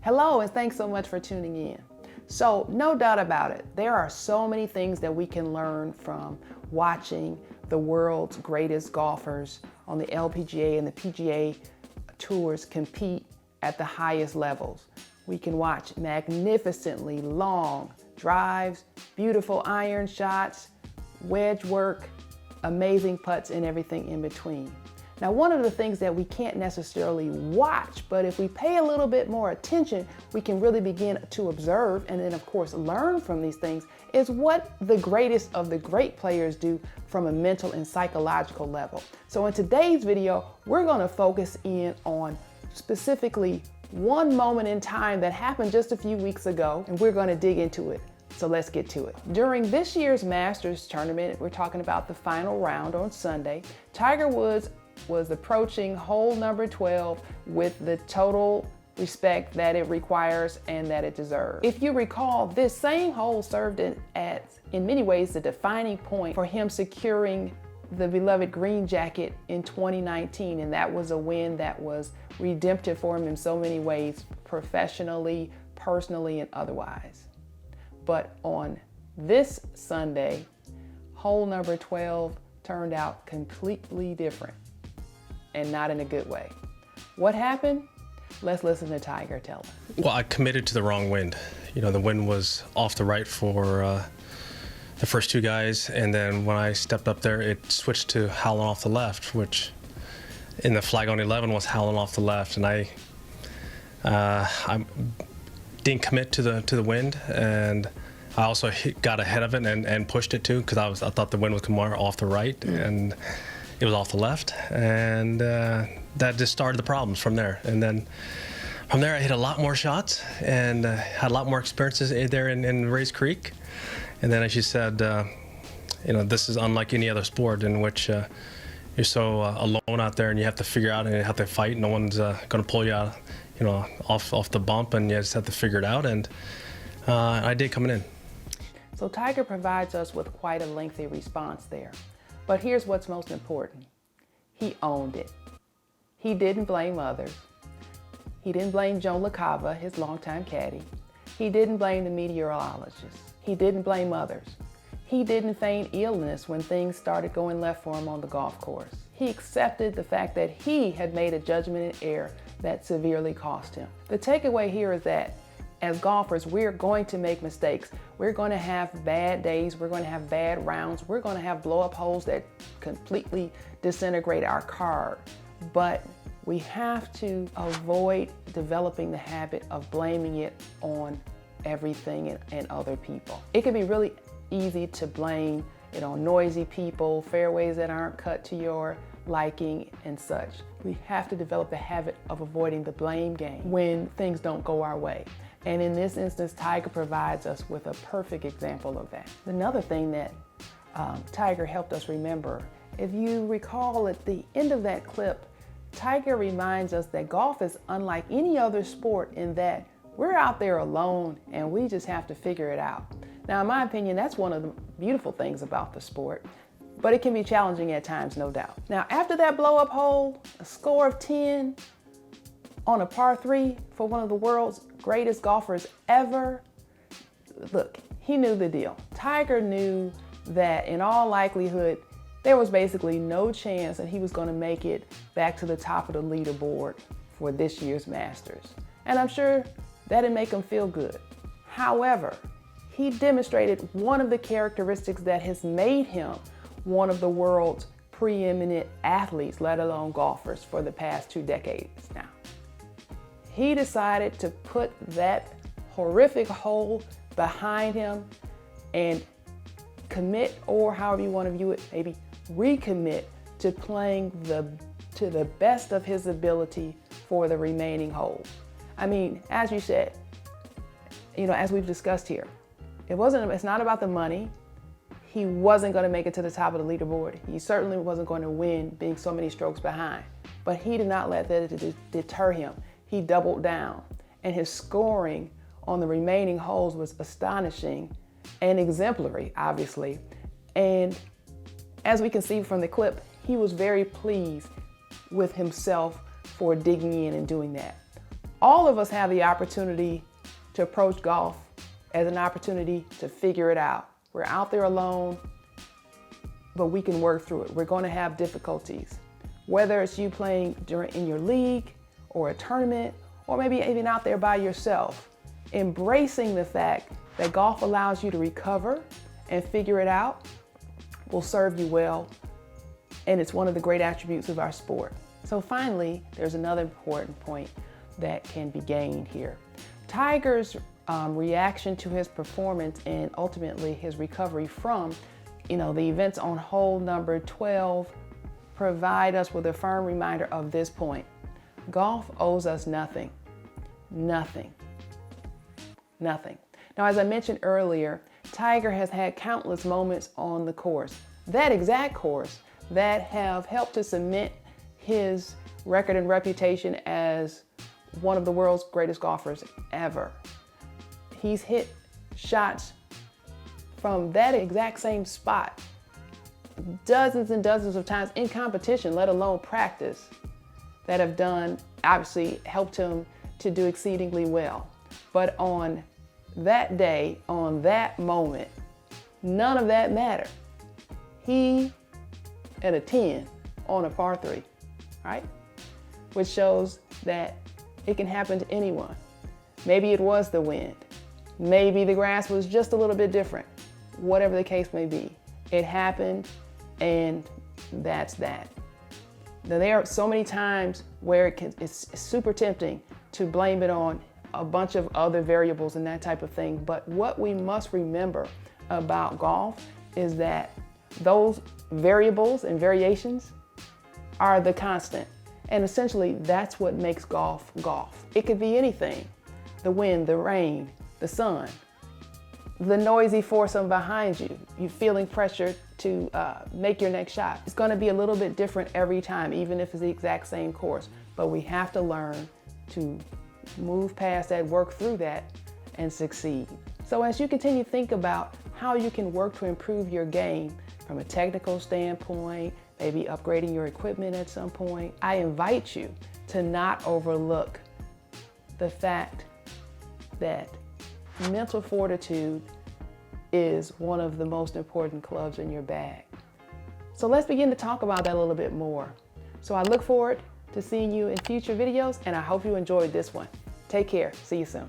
Hello, and thanks so much for tuning in. So, no doubt about it, there are so many things that we can learn from watching the world's greatest golfers on the LPGA and the PGA tours compete at the highest levels. We can watch magnificently long drives, beautiful iron shots, wedge work, amazing putts, and everything in between. Now, one of the things that we can't necessarily watch, but if we pay a little bit more attention, we can really begin to observe and then, of course, learn from these things, is what the greatest of the great players do from a mental and psychological level. So in today's video, we're going to focus in on specifically one moment in time that happened just a few weeks ago, and we're going to dig into it. So let's get to it. During this year's Masters tournament, we're talking about the final round on Sunday, Tiger Woods was approaching hole number 12 with the total respect that it requires and that it deserves. If you recall, this same hole served in many ways the defining point for him securing the beloved green jacket in 2019, and that was a win that was redemptive for him in so many ways, professionally, personally, and otherwise. But on this Sunday, hole number 12 turned out completely different, and not in a good way. What happened? Let's listen to Tiger tell us. Well, I committed to the wrong wind. You know, the wind was off the right for the first two guys, and then when I stepped up there, it switched to howling off the left, which in the flag on 11 was howling off the left, and I didn't commit to the wind, and I also got ahead of it and pushed it too, because I thought the wind would come more off the right, and it was off the left, and that just started the problems from there. And then from there, I hit a lot more shots and had a lot more experiences there in Rays Creek. And then, as you said, you know, this is unlike any other sport in which you're so alone out there, and you have to figure out and you have to fight. No one's going to pull you out, you know, off the bump, and you just have to figure it out. And I did coming in. So Tiger provides us with quite a lengthy response there. But here's what's most important. He owned it. He didn't blame others. He didn't blame Joe LaCava, his longtime caddy. He didn't blame the meteorologist. He didn't blame others. He didn't feign illness when things started going left for him on the golf course. He accepted the fact that he had made a judgment in error that severely cost him. The takeaway here is that as golfers, we're going to make mistakes. We're going to have bad days. We're going to have bad rounds. We're going to have blow-up holes that completely disintegrate our card. But we have to avoid developing the habit of blaming it on everything and other people. It can be really easy to blame it on noisy people, fairways that aren't cut to your liking, and such. We have to develop the habit of avoiding the blame game when things don't go our way. And in this instance, Tiger provides us with a perfect example of that. Another thing that Tiger helped us remember, if you recall at the end of that clip, Tiger reminds us that golf is unlike any other sport in that we're out there alone and we just have to figure it out. Now, in my opinion, that's one of the beautiful things about the sport, but it can be challenging at times, no doubt. Now, after that blow-up hole, a score of 10 on a par 3 for one of the world's greatest golfers ever, look, he knew the deal. Tiger knew that in all likelihood, there was basically no chance that he was going to make it back to the top of the leaderboard for this year's Masters. And I'm sure that didn't make him feel good. However, he demonstrated one of the characteristics that has made him one of the world's preeminent athletes, let alone golfers, for the past 2 decades now. He decided to put that horrific hole behind him and commit, or however you want to view it, maybe recommit to playing to the best of his ability for the remaining holes. I mean, as you said, you know, as we've discussed here, it's not about the money. He wasn't going to make it to the top of the leaderboard. He certainly wasn't going to win being so many strokes behind, but he did not let that deter him. He doubled down, and his scoring on the remaining holes was astonishing and exemplary, obviously. And as we can see from the clip, he was very pleased with himself for digging in and doing that. All of us have the opportunity to approach golf as an opportunity to figure it out. We're out there alone, but we can work through it. We're going to have difficulties. Whether it's you playing in your league or a tournament, or maybe even out there by yourself, embracing the fact that golf allows you to recover and figure it out will serve you well, and it's one of the great attributes of our sport. So finally, there's another important point that can be gained here. Tiger's reaction to his performance and ultimately his recovery from the events on hole number 12 provide us with a firm reminder of this point. Golf owes us nothing. Nothing. Nothing. Now, as I mentioned earlier, Tiger has had countless moments on the course, that exact course, that have helped to cement his record and reputation as one of the world's greatest golfers ever. He's hit shots from that exact same spot dozens and dozens of times in competition, let alone practice, that have obviously helped him to do exceedingly well. But on that day, on that moment, none of that mattered. He at a 10 on a par 3, right? Which shows that it can happen to anyone. Maybe it was the wind. Maybe the grass was just a little bit different. Whatever the case may be, it happened, and that's that. Now, there are so many times where it's super tempting to blame it on a bunch of other variables and that type of thing. But what we must remember about golf is that those variables and variations are the constant. And essentially, that's what makes golf golf. It could be anything: the wind, the rain, the sun, the noisy foursome behind you, you feeling pressure to make your next shot. It's going to be a little bit different every time, even if it's the exact same course. But we have to learn to move past that, work through that, and succeed. So as you continue to think about how you can work to improve your game from a technical standpoint, maybe upgrading your equipment at some point, I invite you to not overlook the fact that mental fortitude is one of the most important clubs in your bag. So let's begin to talk about that a little bit more. So I look forward to seeing you in future videos, and I hope you enjoyed this one. Take care. See you soon.